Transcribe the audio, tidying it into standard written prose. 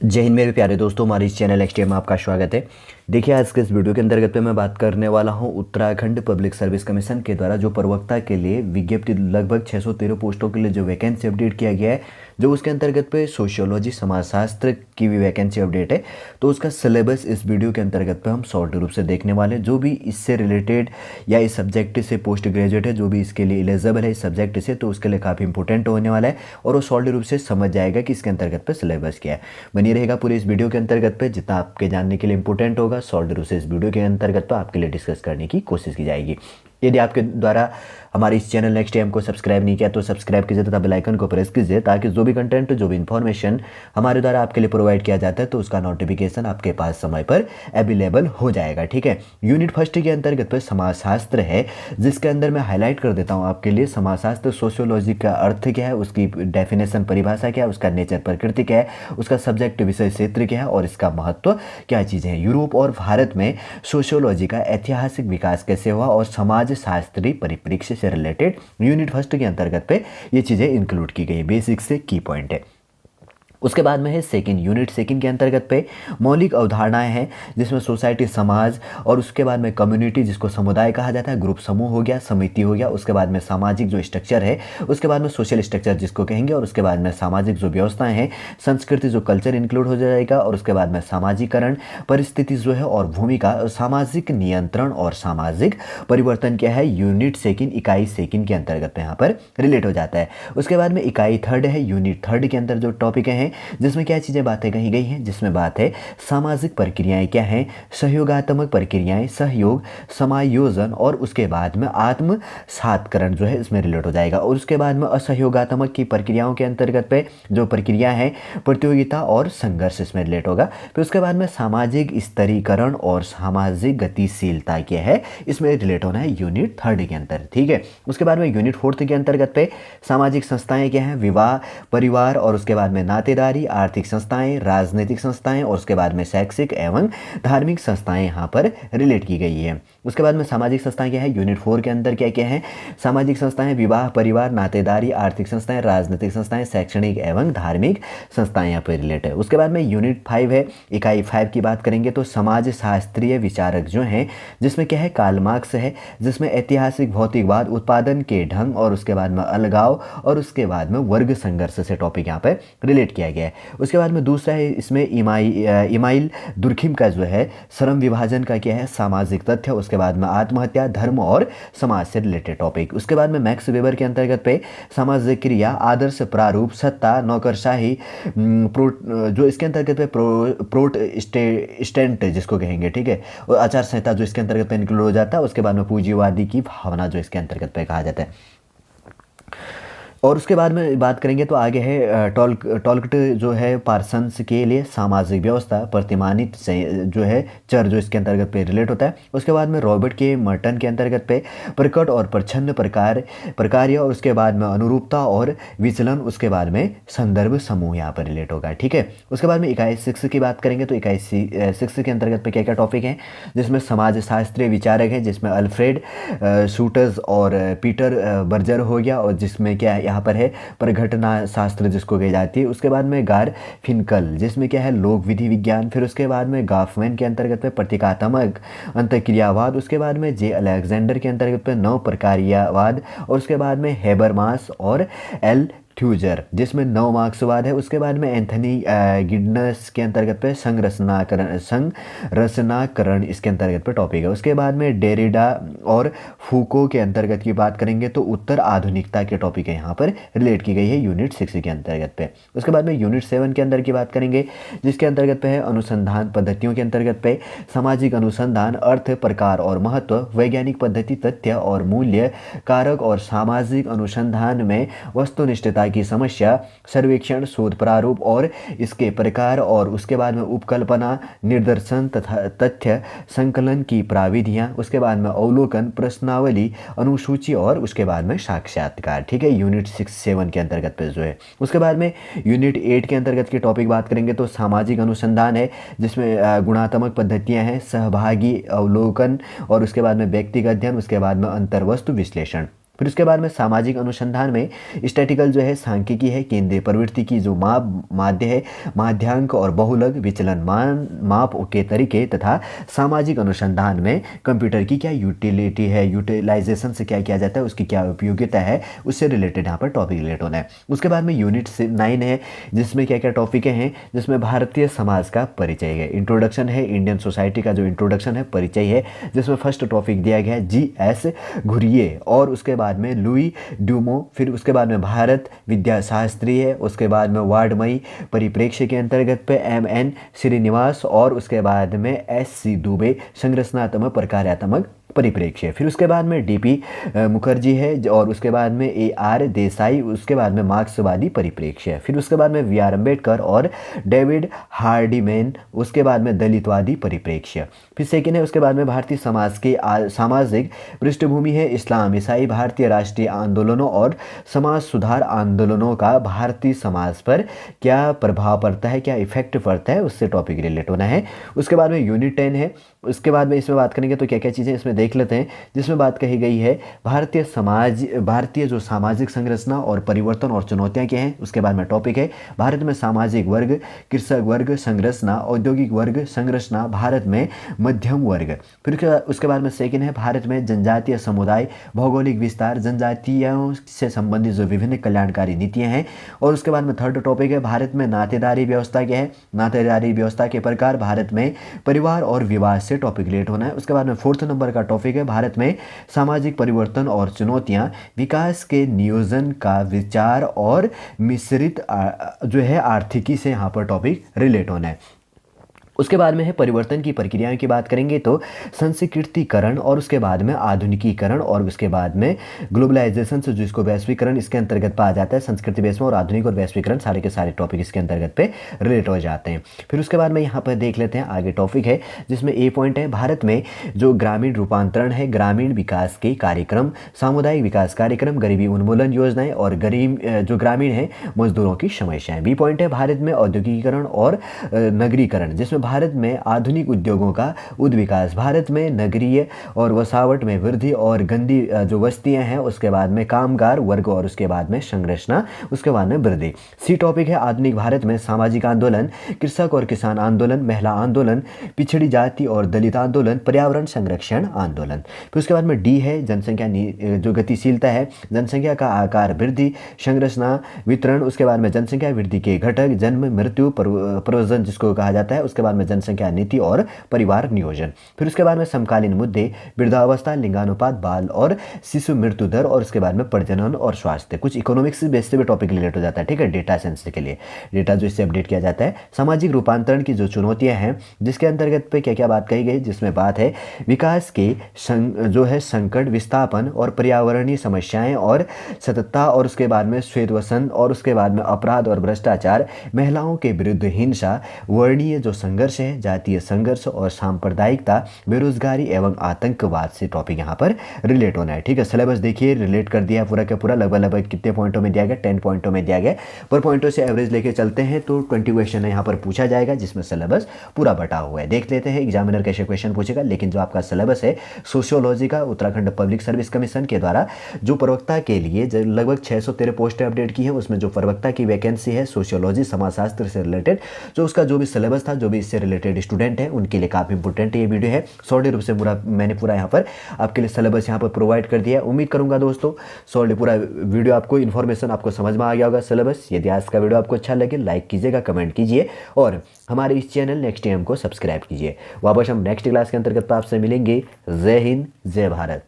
जय हिंद मेरे प्यारे दोस्तों, हमारे इस चैनल एक्सटीएम में आपका स्वागत है। देखिए, आज के इस वीडियो के अंतर्गत पे मैं बात करने वाला हूं उत्तराखंड पब्लिक सर्विस कमीशन के द्वारा जो प्रवक्ता के लिए विज्ञप्ति लगभग 613 पोस्टों के लिए जो वैकेंसी अपडेट किया गया है, जो उसके अंतर्गत पे सोशियोलॉजी समाजशास्त्र की भी वैकेंसी अपडेट है। तो उसका सिलेबस इस वीडियो के अंतर्गत पे हम शॉर्ट रूप से देखने वाले। जो भी इससे रिलेटेड या इस सब्जेक्ट से पोस्ट ग्रेजुएट है, जो भी इसके लिए एलिजिबल है इस सब्जेक्ट से, तो उसके लिए काफ़ी इंपॉर्टेंट होने वाला है और वो शॉर्ट रूप से समझ जाएगा कि इसके अंतर्गत पे सिलेबस क्या है। बनी रहेगा पूरे इस वीडियो के अंतर्गत पे, जितना आपके जानने के लिए इंपॉर्टेंट होगा शॉर्ट रूप से इस वीडियो के अंतर्गत पे आपके लिए डिस्कस करने की कोशिश की जाएगी। यदि आपके द्वारा हमारे इस चैनल नेक्स्ट टाइम को सब्सक्राइब नहीं किया तो सब्सक्राइब कीजिए तथा बेल आइकन को प्रेस कीजिए, ताकि जो भी कंटेंट, जो भी इन्फॉर्मेशन हमारे द्वारा आपके लिए प्रोवाइड किया जाता है तो उसका नोटिफिकेशन आपके पास समय पर अवेलेबल हो जाएगा। ठीक है, यूनिट फर्स्ट के अंतर्गत पे समाजशास्त्र है, जिसके अंदर मैं हाईलाइट कर देता हूँ आपके लिए। समाजशास्त्र सोशियोलॉजी का अर्थ क्या है, उसकी डेफिनेशन परिभाषा क्या है, उसका नेचर प्रकृति क्या है, उसका सब्जेक्ट विषय क्षेत्र क्या है और इसका महत्व क्या चीज़ें हैं। यूरोप और भारत में सोशियोलॉजी का ऐतिहासिक विकास कैसे हुआ और समाज शास्त्रीय परिप्रेक्ष्य से रिलेटेड यूनिट फर्स्ट के अंतर्गत पे ये चीज़ें इंक्लूड की गई है। बेसिक से की पॉइंट है। उसके बाद में है सेकंड यूनिट सेकंड के अंतर्गत पे मौलिक अवधारणाएं हैं, जिसमें सोसाइटी, समाज, और उसके बाद में कम्युनिटी, जिसको समुदाय कहा जाता है, ग्रुप, समूह हो गया, समिति हो गया। उसके बाद में सामाजिक जो स्ट्रक्चर है, उसके बाद में सोशल स्ट्रक्चर जिसको कहेंगे, और उसके बाद में सामाजिक जो व्यवस्थाएं हैं, संस्कृति जो कल्चर इंक्लूड हो जाएगा, और उसके बाद में सामाजिकरण, परिस्थिति जो है और भूमिका, सामाजिक नियंत्रण और सामाजिक परिवर्तन क्या है, यूनिट सेकंड इकाई सेकंड के अंतर्गत यहाँ पर रिलेट हो जाता है। उसके बाद में इकाई थर्ड है, यूनिट थर्ड के अंदर जो टॉपिक हैं, जिसमें क्या चीज़ें बातें कही गई हैं, जिसमें बात है सामाजिक प्रक्रियाएं क्या हैं, सहयोगात्मक प्रक्रियाएं, सहयोग, समायोजन, और उसके बाद में आत्म सातकरण जो है इसमें रिलेट हो जाएगा। और उसके बाद में असहयोगात्मक की प्रक्रियाओं के अंतर्गत पे जो प्रक्रिया है, प्रतियोगिता और संघर्ष इसमें रिलेट होगा। फिर उसके बाद में सामाजिक स्तरीकरण और सामाजिक गतिशीलता क्या है, इसमें रिलेट होना है यूनिट थर्ड के अंतर। ठीक है, उसके बाद में यूनिट फोर्थ के अंतर्गत पे सामाजिक संस्थाएं क्या हैं, विवाह, परिवार, और उसके बाद में नातेदारी, आर्थिक संस्थाएं, राजनीतिक संस्थाएं, और उसके बाद में शैक्षिक एवं धार्मिक संस्थाएं यहाँ पर रिलेट की गई है। उसके बाद में सामाजिक संस्थाएं क्या है, यूनिट 4 के अंदर क्या क्या है, सामाजिक संस्थाएं, विवाह, परिवार, नातेदारी, आर्थिक संस्थाएं, राजनीतिक संस्थाएं, शैक्षणिक एवं धार्मिक संस्थाएं यहाँ पर रिलेट है। उसके बाद में यूनिट 5 है, इकाई 5 की बात करेंगे तो समाज शास्त्रीय विचारक जो हैं, जिसमें क्या है, कार्ल मार्क्स है, जिसमें ऐतिहासिक भौतिकवाद, उत्पादन के ढंग, और उसके बाद में अलगाव, और उसके बाद में वर्ग संघर्ष से टॉपिक यहाँ पर रिलेट किया गया है। उसके बाद में दूसरा है इसमें इमाइल दुर्खिम का जो है श्रम विभाजन का क्या है, सामाजिक तथ्य, उसके बाद में आत्महत्या, धर्म और समाज से रिलेटेड टॉपिक। उसके बाद में मैक्स वेबर के अंतर्गत पे सामाजिक क्रिया, आदर्श प्रारूप, सत्ता, नौकरशाही, जो इसके अंतर्गत पे प्रोटेस्टेंट जिसको कहेंगे, ठीक है, और आचार संहिता जो इसके अंतर्गत पे इंक्लूड हो जाता है। उसके बाद में पूंजीवादी की भावना जो इसके अंतर्गत पे कहा जाता है। और उसके बाद में बात करेंगे तो आगे है टॉल्कट जो है पार्सन्स के लिए सामाजिक व्यवस्था, प्रतिमानित जो है चर जो इसके अंतर्गत पे रिलेट होता है। उसके बाद में रॉबर्ट के मर्टन के अंतर्गत पे प्रकट और प्रच्छन्न प्रकार्य, और उसके बाद में अनुरूपता और विचलन, उसके बाद में संदर्भ समूह यहाँ पर रिलेट होगा। ठीक है, उसके बाद में इकाई 6 की बात करेंगे तो इकाई 6 के अंतर्गत पे क्या क्या टॉपिक हैं, जिसमें समाज शास्त्रीय विचारक हैं, जिसमें अल्फ्रेड शूटर्स और पीटर बर्जर हो गया, और जिसमें क्या यहाँ पर है परिघटना शास्त्र जिसको कही जाती है। उसके बाद में गार फिनकल, जिसमें क्या है लोक विधि विज्ञान। फिर उसके बाद में गाफमैन के अंतर्गत पे प्रतीकात्मक अंतःक्रियावाद। उसके बाद में जे अलेक्जेंडर के अंतर्गत पे नव प्रकार्यवाद, और उसके बाद में हेबरमास और एल थ्यूजर, जिसमें नव मार्क्सवाद है। उसके बाद में एंथनी गिडनस के अंतर्गत पे संरचनाकरण इसके अंतर्गत पे टॉपिक है। उसके बाद में डेरिडा और फूको के अंतर्गत की बात करेंगे तो उत्तर आधुनिकता के टॉपिक है यहाँ पर रिलेट की गई है यूनिट 6 के अंतर्गत पे। उसके बाद में यूनिट 7 के अंदर की बात करेंगे, जिसके अंतर्गत पे है अनुसंधान पद्धतियों के अंतर्गत पे सामाजिक अनुसंधान, अर्थ, प्रकार और महत्व, वैज्ञानिक पद्धति, तथ्य और मूल्य कारक, और सामाजिक अनुसंधान में वस्तुनिष्ठता की समस्या, सर्वेक्षण, शोध प्रारूप और इसके प्रकार, और उसके बाद में उपकल्पना, निर्दर्शन तथा तथ्य संकलन की प्राविधियां। उसके बाद में अवलोकन, प्रश्नावली, अनुसूची, और उसके बाद में साक्षात्कार। ठीक है, यूनिट 6-7 के अंतर्गत पे जो है। उसके बाद में यूनिट 8 के अंतर्गत की टॉपिक बात करेंगे तो सामाजिक अनुसंधान है, जिसमें गुणात्मक पद्धतियां हैं, सहभागी अवलोकन, और उसके बाद में व्यक्तिगत अध्ययन, उसके बाद में अंतर्वस्तु विश्लेषण। फिर उसके बाद में सामाजिक अनुसंधान में स्टैटिकल जो है सांख्यिकी है, केंद्रीय प्रवृत्ति की जो माध्य है, माध्यांक और बहुलक विचलन माप के तरीके तथा सामाजिक अनुसंधान में कंप्यूटर की क्या यूटिलिटी है, यूटिलाइजेशन से क्या किया जाता है, उसकी क्या उपयोगिता है, उससे रिलेटेड यहाँ पर टॉपिक रिलेट होना है। उसके बाद में यूनिट 9 है जिसमें क्या क्या टॉपिक हैं, जिसमें भारतीय समाज का परिचय है, इंट्रोडक्शन है, इंडियन सोसाइटी का जो इंट्रोडक्शन है, परिचय है, जिसमें फर्स्ट टॉपिक दिया गया है GS घुरिये और उसके बाद में लुई ड्यूमो। फिर उसके बाद में भारत विद्याशास्त्री है, उसके बाद में वार्डमयी परिप्रेक्ष्य के अंतर्गत पे MN श्रीनिवास और उसके बाद में SC दुबे संरचनात्मक प्रकार्यात्मक परिप्रेक्ष्य। फिर उसके बाद में DP मुखर्जी है और उसके बाद में AR देसाई, उसके बाद में मार्क्सवादी परिप्रेक्ष्य। फिर उसके बाद में VR अम्बेडकर और डेविड हार्डीमैन, उसके बाद में दलितवादी परिप्रेक्ष्य। फिर सेकेंड है उसके बाद में भारतीय समाज के सामाजिक पृष्ठभूमि है, इस्लाम ईसाई भारतीय राष्ट्रीय आंदोलनों और समाज सुधार आंदोलनों का भारतीय समाज पर क्या प्रभाव पड़ता है, क्या इफेक्ट पड़ता है, उससे टॉपिक रिलेट होना है। उसके बाद में यूनिट 10 है, उसके बाद में इसमें बात करेंगे तो क्या क्या चीज़ें इसमें देख लेते हैं, जिसमें बात कही गई है भारतीय जो सामाजिक संरचना और परिवर्तन और चुनौतियां क्या हैं। उसके बाद में टॉपिक है भारत में सामाजिक वर्ग, कृषक वर्ग संरचना, औद्योगिक वर्ग संरचना, भारत में मध्यम वर्ग। फिर उसके बाद में सेकंड है भारत में जनजातीय समुदाय, भौगोलिक विस्तार, जनजातियों से संबंधित जो विभिन्न कल्याणकारी नीतियाँ हैं। और उसके बाद में थर्ड टॉपिक है भारत में नातेदारी व्यवस्था क्या है, नातेदारी व्यवस्था के प्रकार, भारत में परिवार और विवाह से टॉपिक रिलेट होना है। उसके बाद में फोर्थ नंबर का टॉपिक है भारत में सामाजिक परिवर्तन और चुनौतियां, विकास के नियोजन का विचार और मिश्रित जो है आर्थिकी से यहाँ पर टॉपिक रिलेट होना है। उसके बाद में है परिवर्तन की प्रक्रियाओं की बात करेंगे तो संस्कृतिकरण और उसके बाद में आधुनिकीकरण और उसके बाद में ग्लोबलाइजेशन से जिसको वैश्वीकरण इसके अंतर्गत पाया जाता है। संस्कृति बेस में और आधुनिक और वैश्वीकरण सारे के सारे टॉपिक इसके अंतर्गत पे रिलेट हो जाते हैं। फिर उसके बाद में यहाँ पर देख लेते हैं आगे टॉपिक है जिसमें ए पॉइंट है भारत में जो ग्रामीण रूपांतरण है, ग्रामीण विकास के कार्यक्रम, सामुदायिक विकास कार्यक्रम, गरीबी उन्मूलन योजनाएं और गरीब जो ग्रामीण है मजदूरों की समस्याएं। बी पॉइंट है भारत में औद्योगिकीकरण और नगरीकरण, जिसमें भारत में आधुनिक उद्योगों का उद्विकास, भारत में नगरीय और वसावट में वृद्धि और गंदी जो बस्तियां हैं उसके बाद में कामगार वर्ग और उसके बाद में संरचना, उसके बाद में वृद्धि। सी टॉपिक है आधुनिक भारत में सामाजिक आंदोलन, कृषक और किसान आंदोलन, महिला आंदोलन, पिछड़ी जाति और दलित आंदोलन, पर्यावरण संरक्षण आंदोलन। फिर उसके बाद में डी है जनसंख्या जो गतिशीलता है, जनसंख्या का आकार वृद्धि, संरचना वितरण, उसके बाद में जनसंख्या वृद्धि के घटक, जन्म मृत्यु प्रयोजन जिसको कहा जाता है, उसके बाद में जनसंख्या नीति और परिवार नियोजन। फिर उसके बाद में समकालीन मुद्दे, वृद्धावस्था, लिंगानुपात, बाल और शिशु मृत्यु दर और उसके बाद में प्रजनन और स्वास्थ्य। कुछ इकोनॉमिक्स बेस से भी टॉपिक रिलेट हो जाता है, ठीक है, डेटा साइंस के लिए डेटा जो इससे अपडेट किया जाता है। सामाजिक रूपांतरण की जो चुनौतियां हैं जिसके अंतर्गत पे क्या क्या बात कही गई, जिसमें बात है विकास के जो है संकट, विस्थापन और पर्यावरणीय समस्याएं और सततता और उसके बाद में श्वेतवसन और उसके बाद में अपराध और भ्रष्टाचार, महिलाओं के विरुद्ध हिंसा, वर्णीय जो संघर्ष है, जातीय संघर्ष और सांप्रदायिकता, बेरोजगारी एवं आतंकवाद से टॉपिक यहाँ पर रिलेट होना है, ठीक है। सिलेबस देखिए रिलेट कर दिया पूरा का पूरा, लगभग कितने पॉइंटों में दिया गया, 10 पॉइंटों में दिया गया। पर पॉइंटों से एवरेज लेके चलते हैं तो 20 क्वेश्चन यहाँ पर पूछा जाएगा जिसमें सिलेबस पूरा बटा हुआ है। देख लेते हैं एग्जामिनर कैसे क्वेश्चन पूछेगा। लेकिन जो आपका सिलेबस है सोशियोलॉजी का उत्तराखंड पब्लिक सर्विस कमीशन के द्वारा जो प्रवक्ता के लिए लगभग 613 पोस्टें अपडेट की हैं, उसमें जो प्रवक्ता की वैकेंसी है सोशियोलॉजी समाजशास्त्र से रिलेटेड, जो उसका जो भी सिलेबस था, जो भी इससे रिलेटेड स्टूडेंट है उनके लिए काफ़ी इंपॉर्टेंट ये वीडियो है। सॉलिड रूप से मैंने पूरा यहाँ पर आपके लिए सिलेबस यहाँ पर प्रोवाइड कर दिया है। उम्मीद करूँगा दोस्तों सॉलिड पूरा वीडियो आपको इन्फॉर्मेशन आपको समझ में आ गया होगा सिलेबस। यदि आज का वीडियो आपको अच्छा लगे लाइक कीजिएगा, कमेंट कीजिए और हमारे इस चैनल नेक्स्ट एम को सब्सक्राइब कीजिए। वापस हम नेक्स्ट क्लास के अंतर्गत आपसे मिलेंगे। जय हिंद, जय भारत।